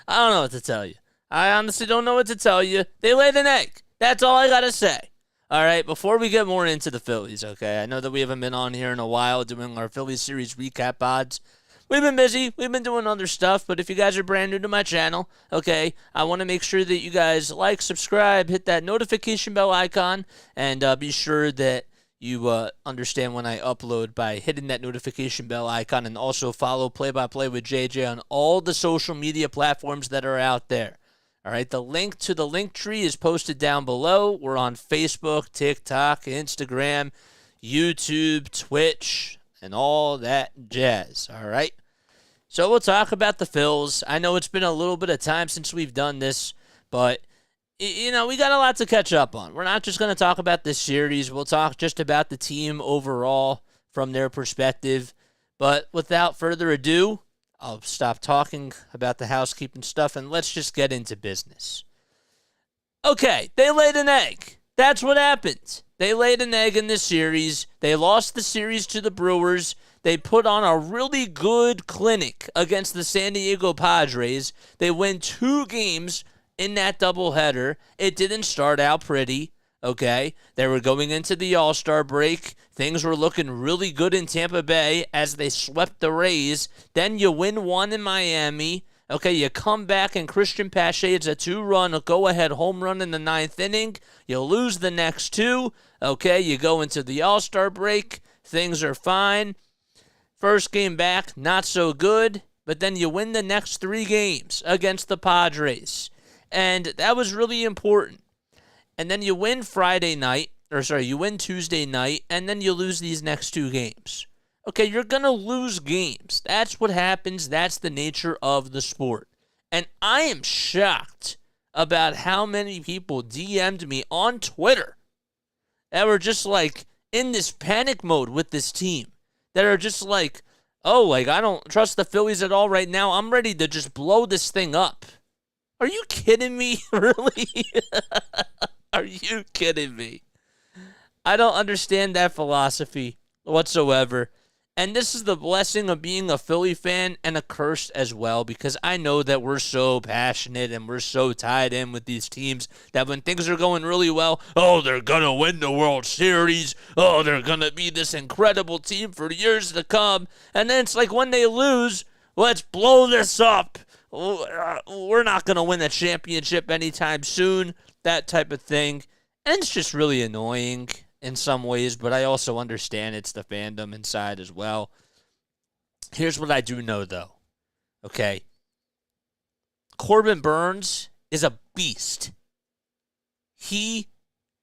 I don't know what to tell you. I honestly don't know what to tell you. They laid an egg. That's all I got to say. All right, before we get more into the Phillies, okay, I know that we haven't been on here in a while doing our Phillies series recap odds. We've been busy. We've been doing other stuff, but if you guys are brand new to my channel, okay, I want to make sure that you guys like, subscribe, hit that notification bell icon, and be sure that you understand when I upload by hitting that notification bell icon, and also follow Play by Play with JJ on all the social media platforms that are out there. All right, the link to the LINKTREE is posted down below. We're on Facebook, TikTok, Instagram, YouTube, Twitch, and all that jazz. All right, so we'll talk about the Phils. I know it's been a little bit of time since we've done this, but we got a lot to catch up on. We're not just going to talk about this series. We'll talk just about the team overall from their perspective. But without further ado, I'll stop talking about the housekeeping stuff and let's just get into business. Okay, they laid an egg. That's what happened. They laid an egg in this series. They lost the series to the Brewers. They put on a really good clinic against the San Diego Padres. They win 2 games in that doubleheader. It didn't start out pretty, okay? They were going into the All-Star break. Things were looking really good in Tampa Bay as they swept the Rays. Then you win 1 in Miami. Okay, you come back and Christian Pache, it's a 2-run, a go-ahead home run in the 9th inning. You lose the next 2. Okay, you go into the All-Star break. Things are fine. First game back, not so good. But then you win the next 3 games against the Padres. And that was really important. And then you win you win Tuesday night, and then you lose these next 2 games. Okay, you're going to lose games. That's what happens. That's the nature of the sport. And I am shocked about how many people DM'd me on Twitter that were just like in this panic mode with this team. That are just like, I don't trust the Phillies at all right now. I'm ready to just blow this thing up. Are you kidding me? Really? Are you kidding me? I don't understand that philosophy whatsoever. And this is the blessing of being a Philly fan and a curse as well, because I know that we're so passionate and we're so tied in with these teams that when things are going really well, they're going to win the World Series. They're going to be this incredible team for years to come. And then it's like when they lose, let's blow this up. We're not going to win a championship anytime soon, that type of thing. And it's just really annoying in some ways, but I also understand it's the fandom inside as well. Here's what I do know, though. Okay? Corbin Burnes is a beast. He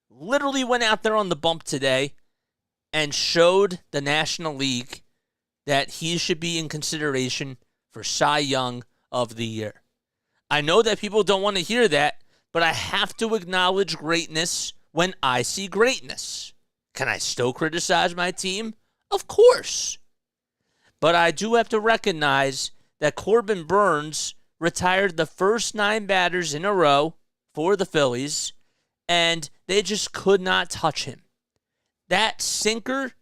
literally went out there on the bump today and showed the National League that he should be in consideration for Cy Young of the Year. I know that people don't want to hear that, but I have to acknowledge greatness when I see greatness. Can I still criticize my team? Of course. But I do have to recognize that Corbin Burnes retired the first 9 batters in a row for the Phillies, and they just could not touch him. That sinker,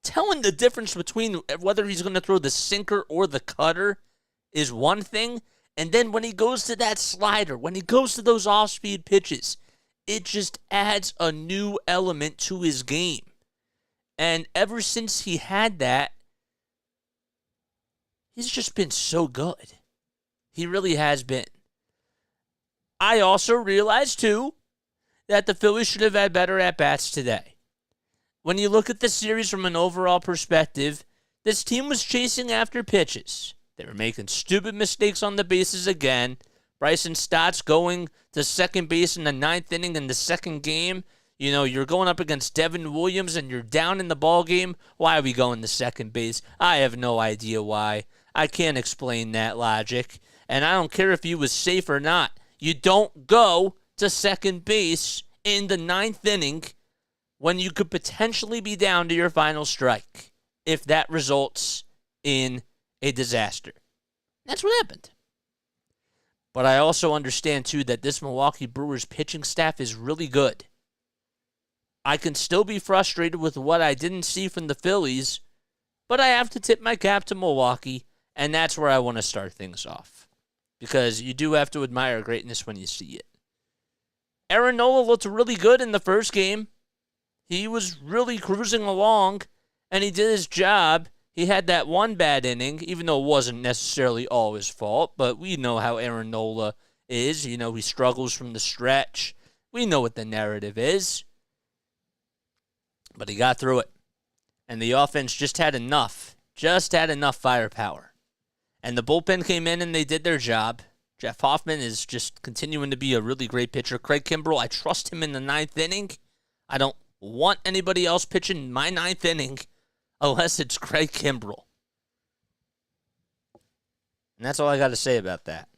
telling the difference between whether he's going to throw the sinker or the cutter is one thing, and then when he goes to that slider, when he goes to those off-speed pitches, it just adds a new element to his game. And ever since he had that, he's just been so good. He really has been. I also realized, too, that the Phillies should have had better at-bats today. When you look at the series from an overall perspective, this team was chasing after pitches. They were making stupid mistakes on the bases again. Bryson Stott's going to second base in the 9th inning in the second game. You're going up against Devin Williams and you're down in the ball game. Why are we going to second base? I have no idea why. I can't explain that logic. And I don't care if he was safe or not. You don't go to second base in the 9th inning when you could potentially be down to your final strike if that results in a disaster. That's what happened. But I also understand, too, that this Milwaukee Brewers pitching staff is really good. I can still be frustrated with what I didn't see from the Phillies, but I have to tip my cap to Milwaukee, and that's where I want to start things off. because you do have to admire greatness when you see it. Aaron Nola looked really good in the first game. He was really cruising along, and he did his job. He had that one bad inning, even though it wasn't necessarily all his fault, but we know how Aaron Nola is. You know, he struggles from the stretch. We know what the narrative is. But he got through it. And the offense just had enough firepower. And the bullpen came in and they did their job. Jeff Hoffman is just continuing to be a really great pitcher. Craig Kimbrell, I trust him in the ninth inning. I don't want anybody else pitching my ninth inning unless it's Craig Kimbrell. And that's all I got to say about that.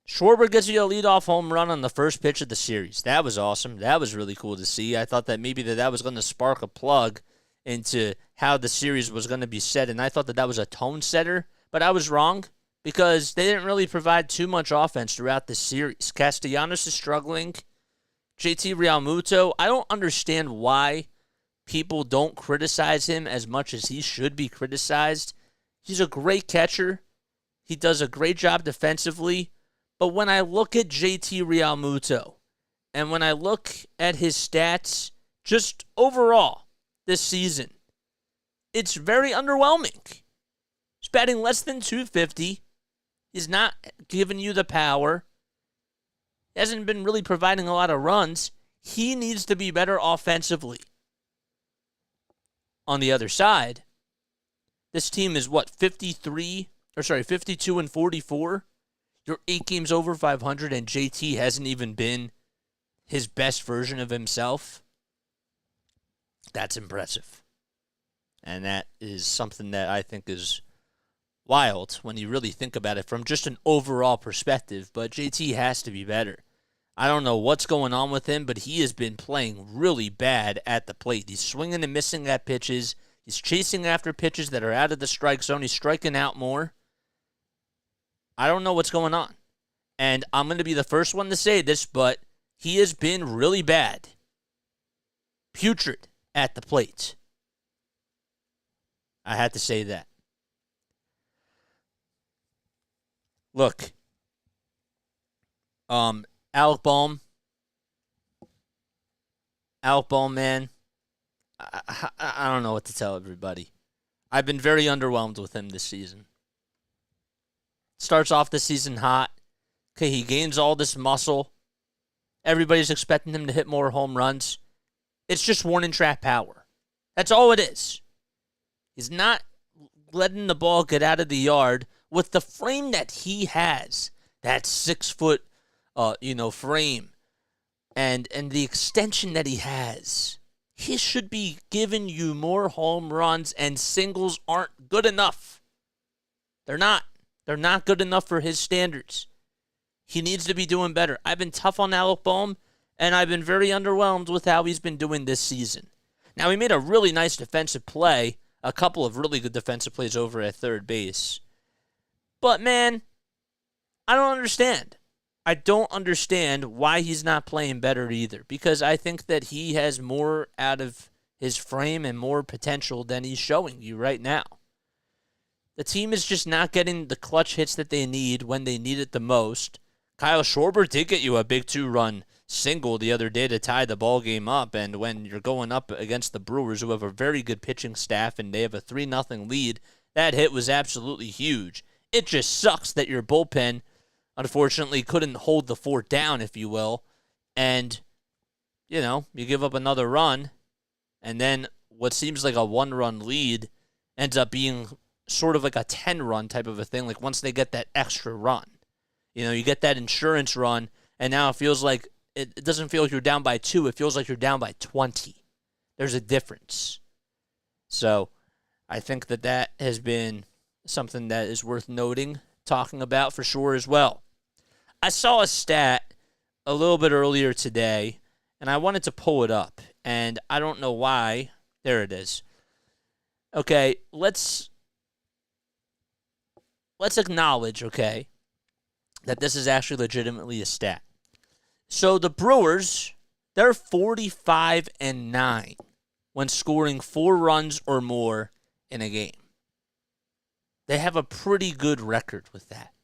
Schwarber gets you a leadoff home run on the first pitch of the series. That was awesome. That was really cool to see. I thought that maybe that was going to spark a plug into how the series was going to be set, and I thought that was a tone setter, but I was wrong because they didn't really provide too much offense throughout the series. Castellanos is struggling. JT Realmuto, I don't understand why people don't criticize him as much as he should be criticized. He's a great catcher. He does a great job defensively. But when I look at JT Realmuto and when I look at his stats just overall this season, it's very underwhelming. He's batting less than 250. He's not giving you the power. He hasn't been really providing a lot of runs. He needs to be better offensively. On the other side, this team is 52 and 44. You're 8 games over 500, and JT hasn't even been his best version of himself. That's impressive. And that is something that I think is wild when you really think about it from just an overall perspective. But JT has to be better. I don't know what's going on with him, but he has been playing really bad at the plate. He's swinging and missing at pitches. He's chasing after pitches that are out of the strike zone. He's striking out more. I don't know what's going on. And I'm going to be the first one to say this, but he has been really bad. Putrid at the plate. I had to say that. Look. Alec Bohm, man. I don't know what to tell everybody. I've been very underwhelmed with him this season. Starts off the season hot. Okay, he gains all this muscle. Everybody's expecting him to hit more home runs. It's just warning track power. That's all it is. He's not letting the ball get out of the yard with the frame that he has. That 6-foot, frame, and the extension that he has. He should be giving you more home runs, and singles aren't good enough. They're not. They're not good enough for his standards. He needs to be doing better. I've been tough on Alec Bohm, and I've been very underwhelmed with how he's been doing this season. Now, he made a really nice defensive play, a couple of really good defensive plays over at third base. But, man, I don't understand. I don't understand why he's not playing better either, because I think that he has more out of his frame and more potential than he's showing you right now. The team is just not getting the clutch hits that they need when they need it the most. Kyle Schwarber did get you a big 2-run single the other day to tie the ball game up, and when you're going up against the Brewers, who have a very good pitching staff, and they have a 3-0 lead, that hit was absolutely huge. It just sucks that your bullpen, unfortunately, couldn't hold the fort down, if you will, and, you give up another run, and then what seems like a 1-run lead ends up being sort of like a 10-run type of a thing, like once they get that extra run. You get that insurance run, and now it feels like, it doesn't feel like you're down by 2, it feels like you're down by 20. There's a difference. So, I think that has been something that is worth noting, talking about for sure as well. I saw a stat a little bit earlier today, and I wanted to pull it up, and I don't know why. There it is. Okay, let's acknowledge, okay, that this is actually legitimately a stat. So the Brewers, they're 45-9 when scoring 4 runs or more in a game. They have a pretty good record with that.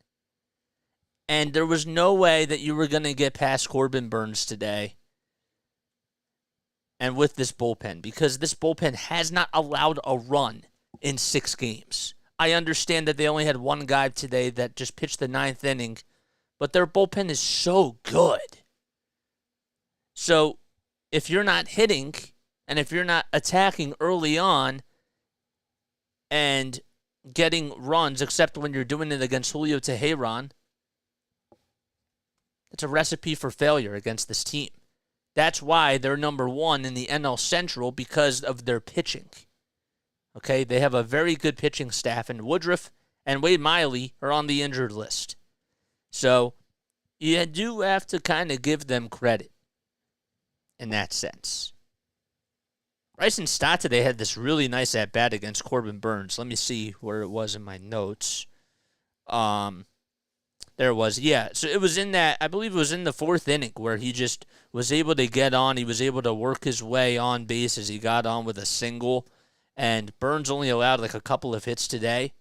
And there was no way that you were going to get past Corbin Burnes today and with this bullpen, because this bullpen has not allowed a run in 6 games. I understand that they only had one guy today that just pitched the 9th inning, but their bullpen is so good. So if you're not hitting and if you're not attacking early on and getting runs, except when you're doing it against Julio Teheran, it's a recipe for failure against this team. That's why they're number 1 in the NL Central, because of their pitching. Okay, they have a very good pitching staff, and Woodruff and Wade Miley are on the injured list. So you do have to kind of give them credit in that sense. Bryson Stott today had this really nice at-bat against Corbin Burnes. Let me see where it was in my notes. There it was. Yeah, so it was in that, I believe it was in the 4th inning where he just was able to get on. He was able to work his way on base as he got on with a single. And Burnes only allowed like a couple of hits today,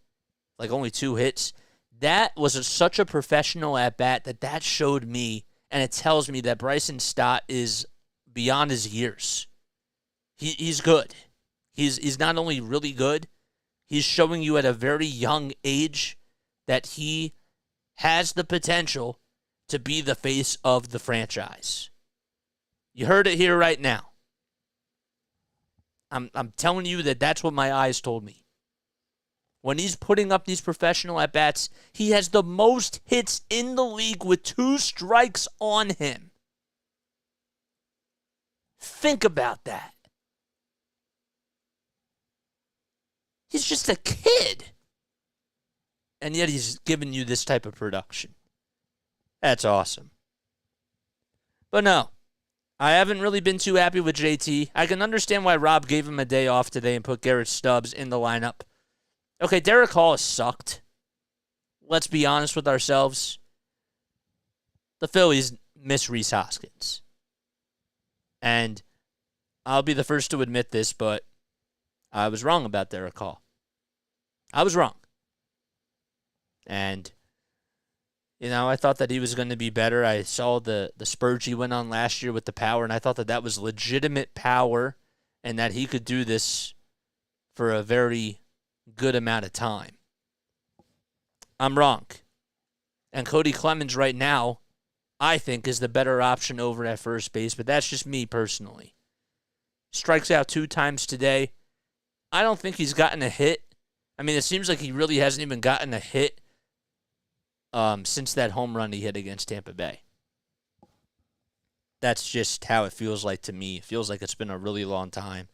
like only 2 hits. That was such a professional at-bat that showed me, and it tells me that Bryson Stott is beyond his years. He's good. He's not only really good, he's showing you at a very young age that he has the potential to be the face of the franchise. You heard it here right now. I'm telling you that's what my eyes told me. When he's putting up these professional at-bats, he has the most hits in the league with 2 strikes on him. Think about that. He's just a kid. And yet he's giving you this type of production. That's awesome. But no, I haven't really been too happy with JT. I can understand why Rob gave him a day off today and put Garrett Stubbs in the lineup. Okay, Derek Hall has sucked. Let's be honest with ourselves. The Phillies miss Rhys Hoskins. And I'll be the first to admit this, but I was wrong about Derek Hall. I was wrong. And, I thought that he was going to be better. I saw the spurge he went on last year with the power, and I thought that was legitimate power and that he could do this for a very good amount of time. I'm wrong. And Cody Clemens right now, I think, is the better option over at first base, but that's just me personally. Strikes out 2 times today. I don't think he's gotten a hit. I mean, it seems like he really hasn't even gotten a hit since that home run he hit against Tampa Bay. That's just how it feels like to me. It feels like it's been a really long time.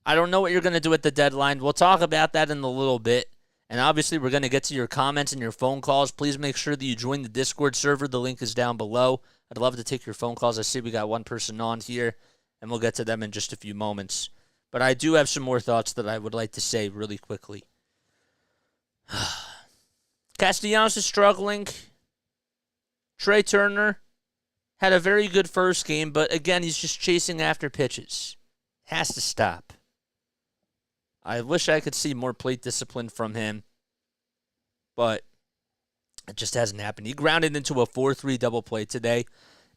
I don't know what you're going to do at the deadline. We'll talk about that in a little bit. And obviously, we're going to get to your comments and your phone calls. Please make sure that you join the Discord server. The link is down below. I'd love to take your phone calls. I see we got one person on here, and we'll get to them in just a few moments. But I do have some more thoughts that I would like to say really quickly. Castellanos is struggling. Trey Turner had a very good first game, but again, he's just chasing after pitches. Has to stop. I wish I could see more plate discipline from him, but it just hasn't happened. He grounded into a 4-3 double play today.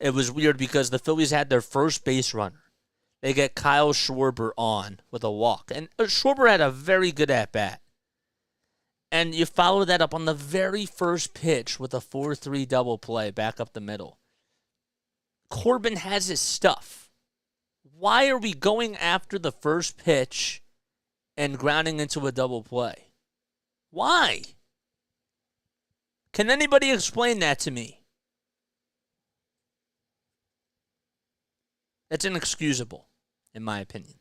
It was weird because the Phillies had their first base runner. They get Kyle Schwarber on with a walk, and Schwarber had a very good at-bat. And you follow that up on the very first pitch with a 4-3 double play back up the middle. Corbin has his stuff. Why are we going after the first pitch and grounding into a double play? Why? Can anybody explain that to me? That's inexcusable, in my opinion.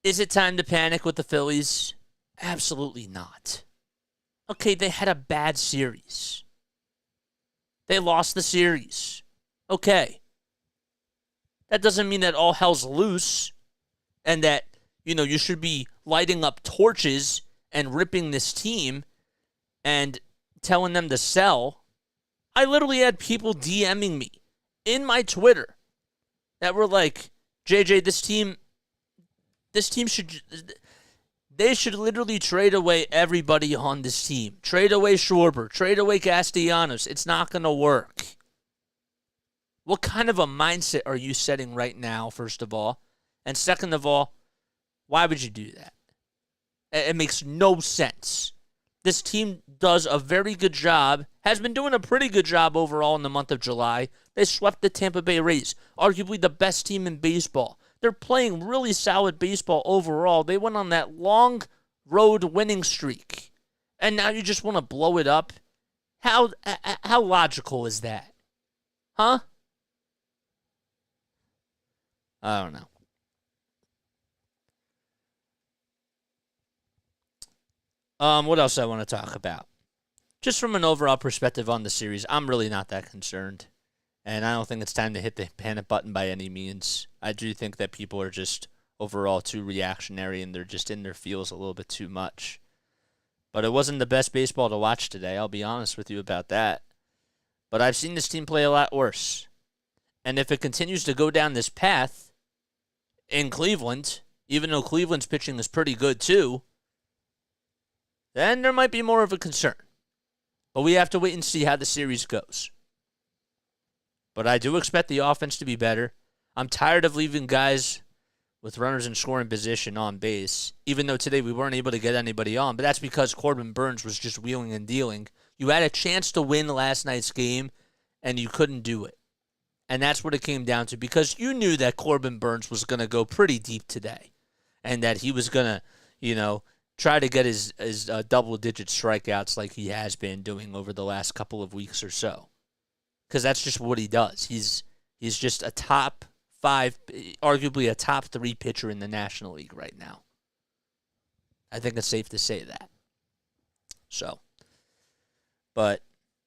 Is it time to panic with the Phillies? Absolutely not. Okay, they had a bad series. They lost the series. Okay. That doesn't mean that all hell's loose and that, you should be lighting up torches and ripping this team and telling them to sell. I literally had people DMing me in my Twitter that were like, JJ, this team should, They should literally trade away everybody on this team. Trade away Schwarber. Trade away Castellanos. It's not going to work. What kind of a mindset are you setting right now, first of all? And second of all, why would you do that? It makes no sense. This team does a very good job, has been doing a pretty good job overall in the month of July. They swept the Tampa Bay Rays, arguably the best team in baseball. They're playing really solid baseball overall. They went on that long road winning streak. And now you just want to blow it up? How logical is that? Huh? I don't know. What else I want to talk about? Just from an overall perspective on the series, I'm really not that concerned. And I don't think it's time to hit the panic button by any means. I do think that people are just overall too reactionary and they're just in their feels a little bit too much. But it wasn't the best baseball to watch today. I'll be honest with you about that. But I've seen this team play a lot worse. And if it continues to go down this path in Cleveland, even though Cleveland's pitching is pretty good too, then there might be more of a concern. But we have to wait and see how the series goes. But I do expect the offense to be better. I'm tired of leaving guys with runners in scoring position on base, even though today we weren't able to get anybody on. But that's because Corbin Burnes was just wheeling and dealing. You had a chance to win last night's game, and you couldn't do it. And that's what it came down to, because you knew that Corbin Burnes was going to go pretty deep today, and that he was going to, try to get his double-digit strikeouts like he has been doing over the last couple of weeks or so. Because that's just what he does. He's just a top 5, arguably a top 3 pitcher in the National League right now. I think it's safe to say that. So, but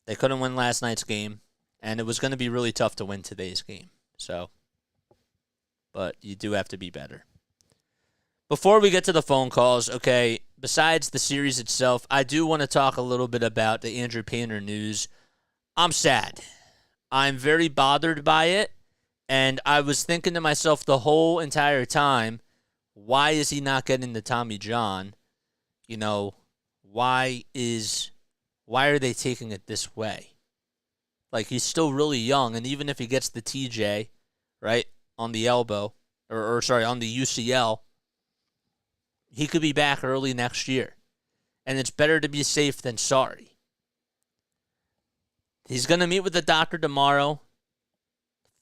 they couldn't win last night's game, and it was going to be really tough to win today's game. So, but you do have to be better. Before we get to the phone calls, okay, besides the series itself, I do want to talk a little bit about the Andrew Painter news. I'm sad. I'm very bothered by it, and I was thinking to myself the whole entire time, why is he not getting the Tommy John? Why are they taking it this way? Like, he's still really young, and even if he gets the TJ, right, on the elbow, on the UCL, he could be back early next year. And it's better to be safe than sorry. He's going to meet with the doctor tomorrow.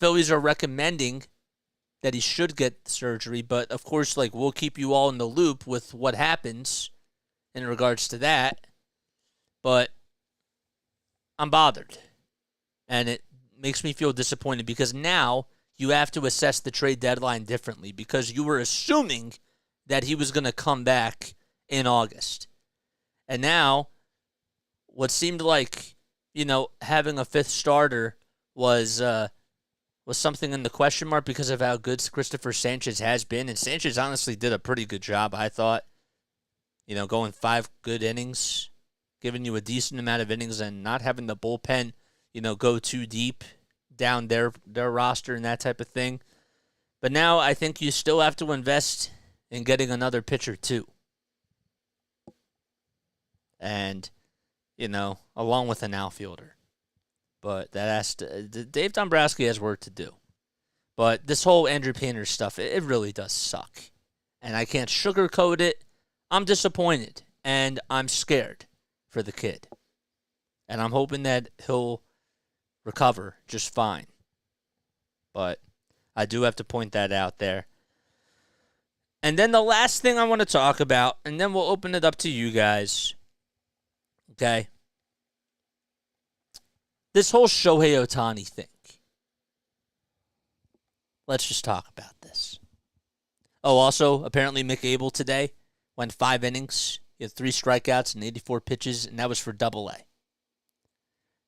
Phillies are recommending that he should get surgery, but of course, we'll keep you all in the loop with what happens in regards to that. But I'm bothered. And it makes me feel disappointed because now you have to assess the trade deadline differently because you were assuming that he was going to come back in August. And now, what seemed like, having a 5th starter was something in the question mark because of how good Christopher Sanchez has been. And Sanchez honestly did a pretty good job, I thought. Going 5 good innings, giving you a decent amount of innings and not having the bullpen, go too deep down their roster and that type of thing. But now I think you still have to invest in getting another pitcher too. And, along with an outfielder. But Dave Dombrowski has work to do. But this whole Andrew Painter stuff, it really does suck. And I can't sugarcoat it. I'm disappointed. And I'm scared for the kid. And I'm hoping that he'll recover just fine. But I do have to point that out there. And then the last thing I want to talk about, and then we'll open it up to you guys. Okay? This whole Shohei Ohtani thing. Let's just talk about this. Oh, also, apparently Mick Abel today went 5 innings. He had 3 strikeouts and 84 pitches, and that was for Double-A.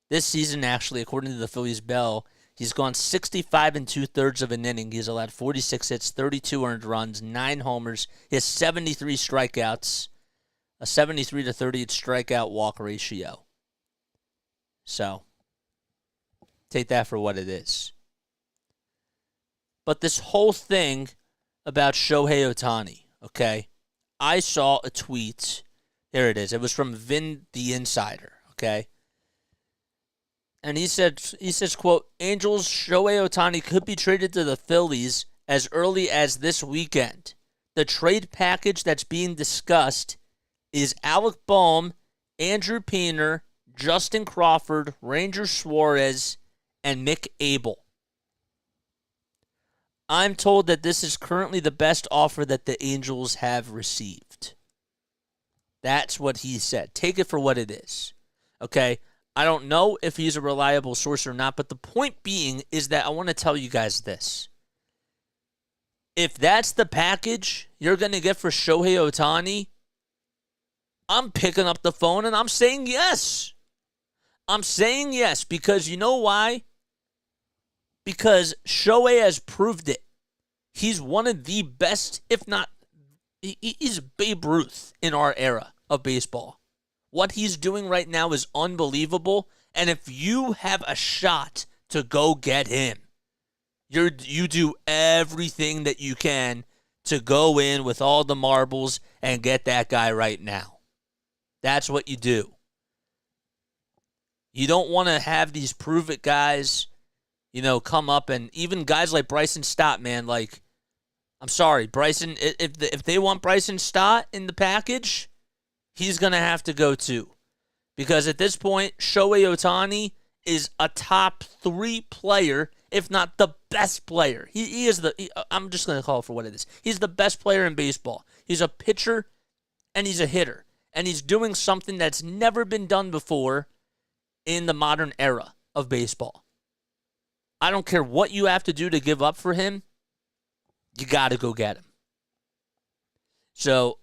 This season, actually, according to the Phillies Bell, he's gone 65 2/3 of an inning. He's allowed 46 hits, 32 earned runs, 9 homers. He has 73 strikeouts, a 73 to 38 strikeout walk ratio. So, take that for what it is. But this whole thing about Shohei Ohtani, okay? I saw a tweet. There it is. It was from Vin the Insider, okay? And he says, quote, Angels Shohei Ohtani could be traded to the Phillies as early as this weekend. The trade package that's being discussed is Alec Bohm, Andrew Painter, Justin Crawford, Ranger Suarez, and Mick Abel. I'm told that this is currently the best offer that the Angels have received. That's what he said. Take it for what it is. Okay? I don't know if he's a reliable source or not, but the point being is that I want to tell you guys this. If that's the package you're going to get for Shohei Ohtani, I'm picking up the phone and I'm saying yes. I'm saying yes because you know why? Because Shohei has proved it. He's one of the best, if not, he's Babe Ruth in our era of baseball. What he's doing right now is unbelievable. And if you have a shot to go get him, you do everything that you can to go in with all the marbles and get that guy right now. That's what you do. You don't want to have these prove-it guys, come up, and even guys like Bryson Stott, man, like, I'm sorry, Bryson, if they want Bryson Stott in the package, he's going to have to go too. Because at this point, Shohei Ohtani is a top 3 player, if not the best player. He is I'm just going to call it for what it is. He's the best player in baseball. He's a pitcher and he's a hitter. And he's doing something that's never been done before in the modern era of baseball. I don't care what you have to do to give up for him. You got to go get him. So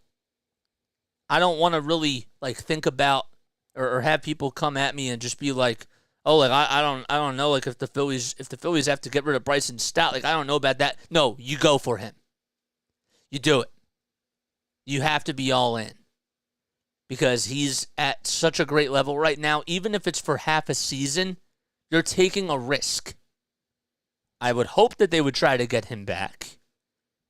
I don't want to really think about or have people come at me and just be like, oh, I don't know, if the Phillies have to get rid of Bryson Stott, I don't know about that. No, you go for him. You do it. You have to be all in. Because he's at such a great level right now, even if it's for half a season, you're taking a risk. I would hope that they would try to get him back.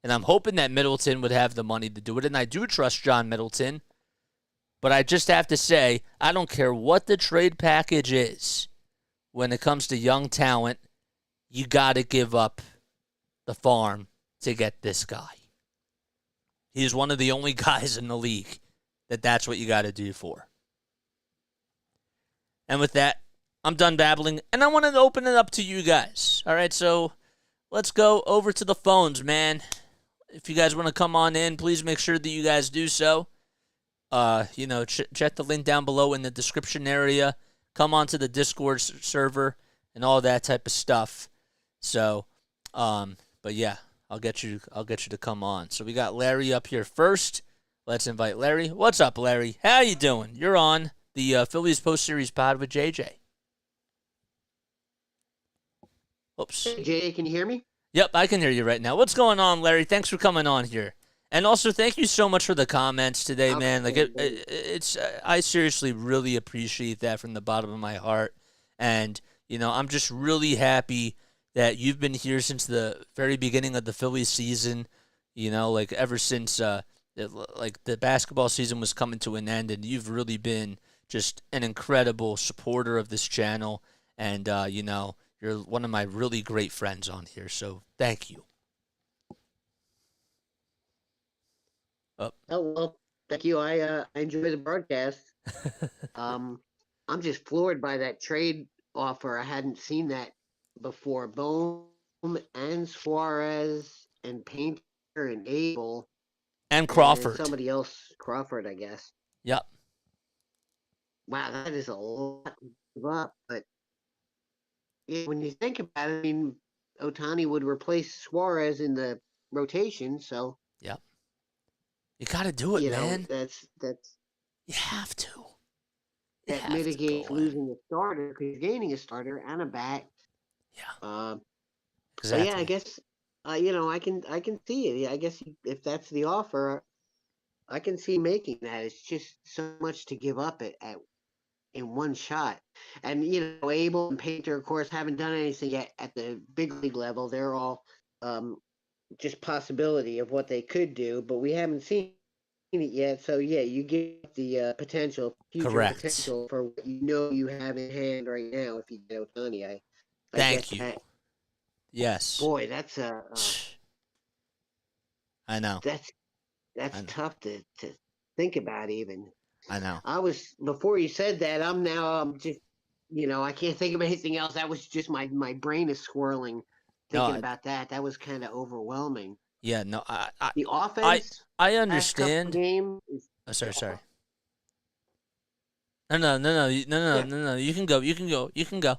And I'm hoping that Middleton would have the money to do it. And I do trust John Middleton. But I just have to say, I don't care what the trade package is. When it comes to young talent, you got to give up the farm to get this guy. He's one of the only guys in the league that's what you got to do for. And with that, I'm done babbling, and I want to open it up to you guys. All right, so let's go over to the phones, man. If you guys want to come on in, please make sure that you guys do so. Check the link down below in the description area. Come on to the Discord server and all that type of stuff. So, but yeah, I'll get you to come on. So we got Larry up here first. Let's invite Larry. What's up, Larry? How you doing? You're on the Phillies post-series pod with JJ. Oops. Hey, Jay, can you hear me? Yep, I can hear you right now. What's going on, Larry? Thanks for coming on here. And also, thank you so much for the comments today, man. I seriously really appreciate that from the bottom of my heart. And, I'm just really happy that you've been here since the very beginning of the Phillies season, ever since the basketball season was coming to an end, and you've really been just an incredible supporter of this channel, and you're one of my really great friends on here, so thank you. Oh, well, thank you. I enjoy the broadcast. I'm just floored by that trade offer. I hadn't seen that before. Bohm and Suarez and Painter and Abel. And Crawford. And somebody else, Crawford, I guess. Yep. Wow, that is a lot to give up. But when you think about it, Ohtani would replace Suarez in the rotation, so. Yep. You got to do it, man. That's. You have to. That mitigates losing a starter because you're gaining a starter and a bat. Yeah. Exactly. Yeah, I guess. I can see it. Yeah, I guess if that's the offer, I can see making that. It's just so much to give up in one shot. And Abel and Painter, of course, haven't done anything yet at the big league level. They're all just possibility of what they could do, but we haven't seen seen it yet. So yeah, you get the future Correct. potential for what you know you have in hand right now. If you get Otani, I get Thank you. that. Yes. Boy, I know. that's I that's know. tough to think about even. I know. I was before you said that. I'm just I can't think of anything else. That was just my brain is swirling No, thinking about that. That was kind of overwhelming. yeah, no, The I, offense I last couple of understand. games is Oh, sorry. No. You can go. You can go. You can go.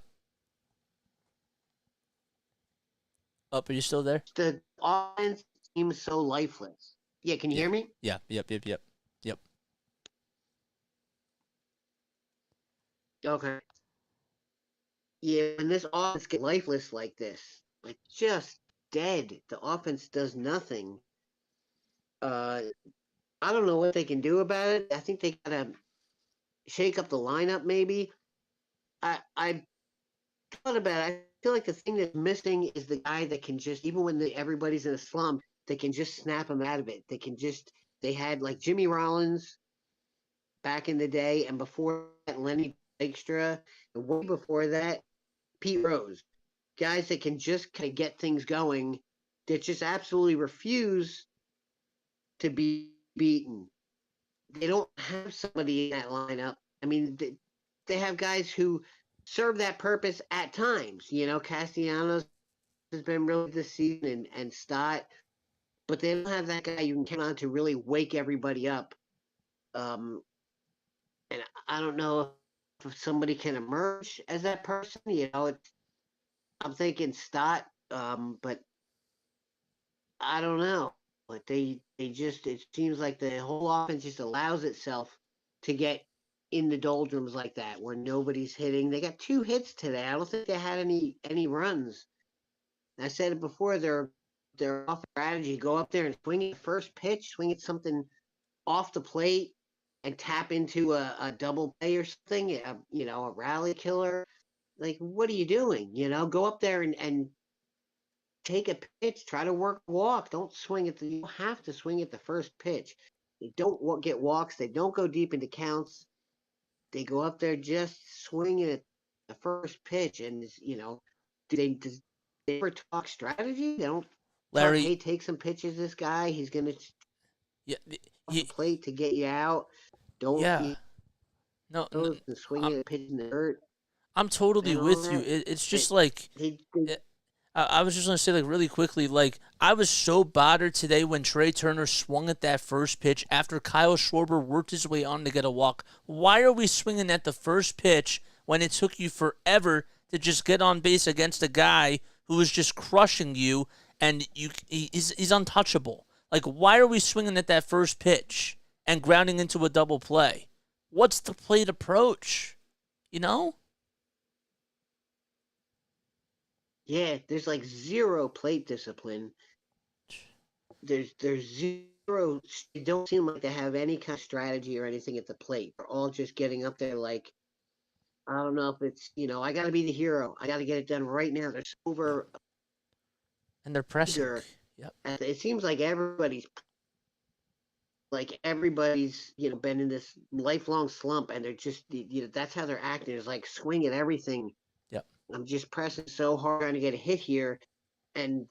Up, are you still there? the offense seems so lifeless. Yeah, can you Yeah. hear me? Yeah. Yep. Okay. Yeah, when this offense gets lifeless like this, like just dead, the offense does nothing. Uh, I don't know what they can do about it. I think they gotta shake up the lineup, maybe. I thought about it. I feel like the thing that's missing is the guy that can just, even when everybody's in a slump, they can just snap them out of it. They had like Jimmy Rollins back in the day, and before that, Lenny Dykstra, and way before that, Pete Rose. Guys that can just kind of get things going that just absolutely refuse to be beaten. They don't have somebody in that lineup. I mean, they have guys who serve that purpose at times. Castellanos has been really this season and Stott, but they don't have that guy you can count on to really wake everybody up. Um, and I don't know if somebody can emerge as that person. I'm thinking Stott, but I don't know. But they just it seems like the whole offense just allows itself to get in the doldrums like that where nobody's hitting. They got 2 hits today. I don't think they had any runs. I said it before. Their off strategy. Go up there and swing it first pitch. Swing it something off the plate and tap into a double play or something. A rally killer. Like what are you doing? Go up there and take a pitch, try to work a walk. Don't swing at you don't have to swing at the first pitch. They don't get walks. They don't go deep into counts. They go up there just swinging at the first pitch, and does they ever talk strategy? They don't talk. Larry. Hey, take some pitches. This guy, he's gonna Yeah. off the plate to get you out. Don't Yeah. No, and swing I'm at a pitch in the dirt I'm totally and all with you. that. It's They, just like they I was just gonna say like really quickly, like I was so bothered today when Trey Turner swung at that first pitch after Kyle Schwarber worked his way on to get a walk. Why are we swinging at the first pitch when it took you forever to just get on base against a guy who was just crushing you and he's untouchable? Like why are we swinging at that first pitch and grounding into a double play? What's the plate approach? You know? Yeah, there's like zero plate discipline. There's zero. They don't seem like they have any kind of strategy or anything at the plate. They're all just getting up there like I don't know if it's I got to be the hero. I got to get it done right now. They're so Yep. over And they're pressing. eager. Yep. It seems like everybody's been in this lifelong slump, and they're just that's how they're acting. Is like swing at everything. Yep. I'm just pressing so hard trying to get a hit here, and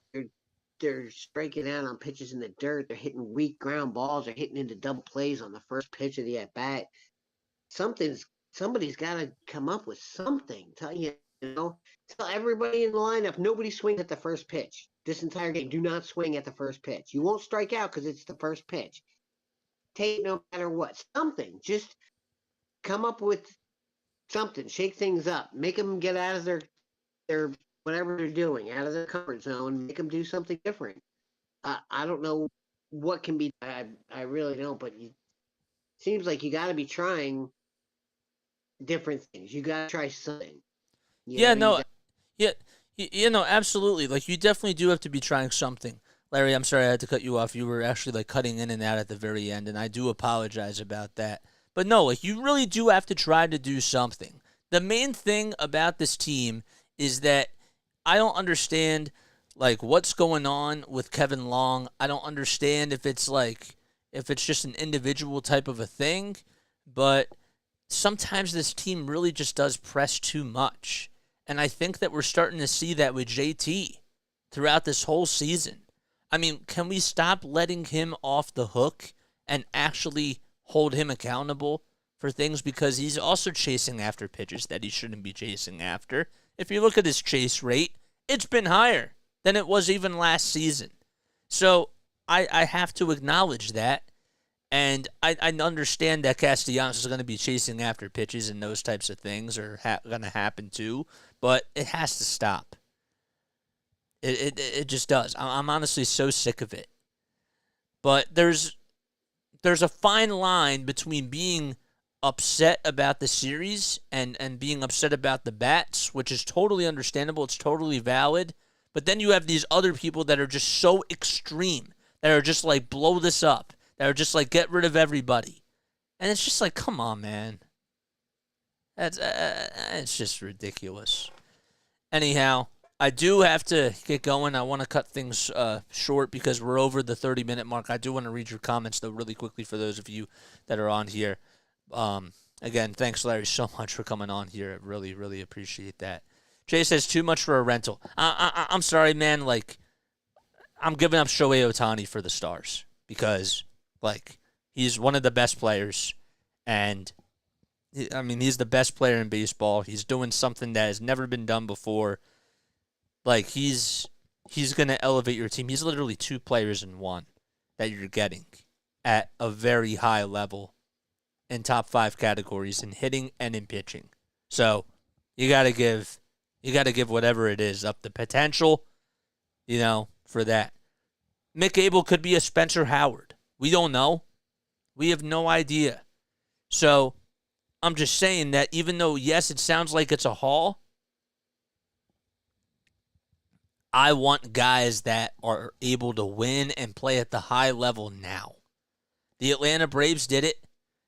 they're striking out on pitches in the dirt. They're hitting weak ground balls. They're hitting into double plays on the first pitch of the at bat. Somebody's got to come up with something. Tell everybody in the lineup nobody swings at the first pitch. This entire game, do not swing at the first pitch. You won't strike out because it's the first pitch. Take no matter what. Something. Just come up with something. Shake things up. Make them get out of their whatever they're doing, out of their comfort zone. Make them do something different. I don't know what can be. I really don't. But it seems like you got to be trying different things. You got to try something. Yeah, You no, got. yeah, absolutely. Like you definitely do have to be trying something. Larry, I'm sorry I had to cut you off. You were actually like cutting in and out at the very end, and I do apologize about that. But no, like you really do have to try to do something. The main thing about this team is that I don't understand like what's going on with Kevin Long. I don't understand if it's like if it's just an individual type of a thing, but sometimes this team really just does press too much. And I think that we're starting to see that with JT throughout this whole season. I mean, can we stop letting him off the hook and actually hold him accountable for things, because he's also chasing after pitches that he shouldn't be chasing after. If you look at his chase rate, it's been higher than it was even last season. So I have to acknowledge that. And I understand that Castellanos is going to be chasing after pitches and those types of things are going to happen too, but it has to stop. It just does. I'm honestly so sick of it. But there's a fine line between being upset about the series and being upset about the bats, which is totally understandable. It's totally valid. But then you have these other people that are just so extreme, that are just like, blow this up, that are just like, get rid of everybody. And it's just like, come on, man. It's just ridiculous. Anyhow, I do have to get going. I want to cut things short because we're over the 30-minute mark. I do want to read your comments, though, really quickly for those of you that are on here. Again, thanks, Larry, so much for coming on here. I really, really appreciate that. Jay says, too much for a rental. I'm sorry, man. Like, I'm giving up Shohei Ohtani for the Stars because, like, he's one of the best players. And, I mean, he's the best player in baseball. He's doing something that has never been done before. Like, he's going to elevate your team. He's literally two players in one that you're getting at a very high level in top 5 categories in hitting and in pitching. So you got to give whatever it is up the potential, for that. Mick Abel could be a Spencer Howard. We don't know. We have no idea. So I'm just saying that even though, yes, it sounds like it's a haul, I want guys that are able to win and play at the high level now. The Atlanta Braves did it.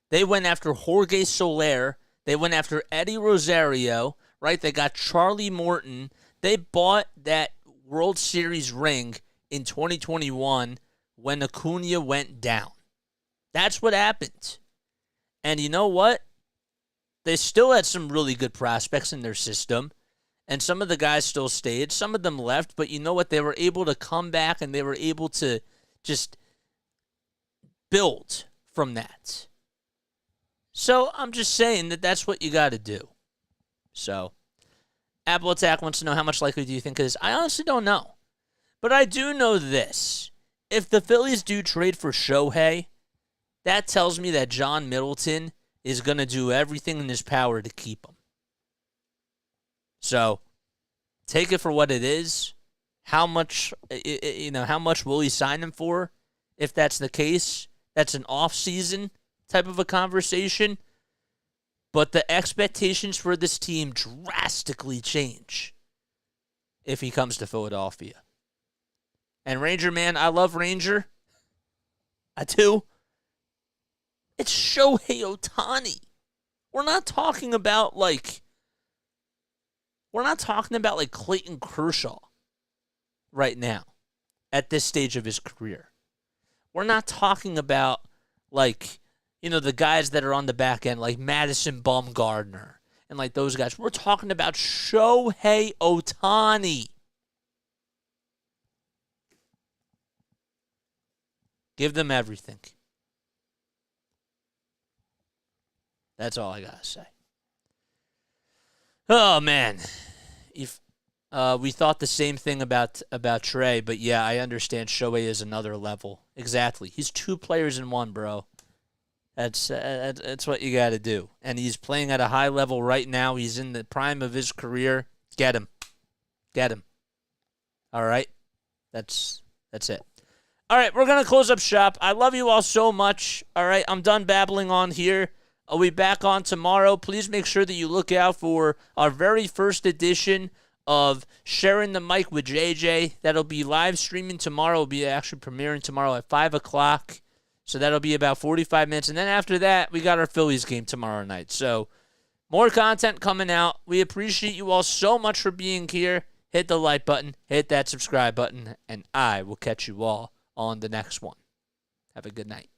They went after Jorge Soler. They went after Eddie Rosario, right? They got Charlie Morton. They bought that World Series ring in 2021 when Acuna went down. That's what happened. And you know what? They still had some really good prospects in their system. And some of the guys still stayed. Some of them left. But you know what? They were able to come back and they were able to just build from that. So I'm just saying that that's what you got to do. So Apple Attack wants to know, how much likely do you think it is? I honestly don't know. But I do know this. If the Phillies do trade for Shohei, that tells me that John Middleton is going to do everything in his power to keep him. So take it for what it is. How much will he sign him for? If that's the case, that's an off-season type of a conversation. But the expectations for this team drastically change if he comes to Philadelphia. And Ranger, man, I love Ranger. I do. It's Shohei Ohtani. We're not talking about Clayton Kershaw right now at this stage of his career. We're not talking about the guys that are on the back end, like Madison Bumgarner and like those guys. We're talking about Shohei Ohtani. Give them everything. That's all I got to say. Oh, man. If we thought the same thing about Trey, but yeah, I understand Shohei is another level. Exactly. He's two players in one, bro. That's what you got to do. And he's playing at a high level right now. He's in the prime of his career. Get him. Get him. All right? That's it. All right, we're going to close up shop. I love you all so much. All right, I'm done babbling on here. I'll be back on tomorrow. Please make sure that you look out for our very first edition of Sharing the Mic with JJ. That'll be live streaming tomorrow. It'll be actually premiering tomorrow at 5 o'clock. So that'll be about 45 minutes. And then after that, we got our Phillies game tomorrow night. So more content coming out. We appreciate you all so much for being here. Hit the like button. Hit that subscribe button. And I will catch you all on the next one. Have a good night.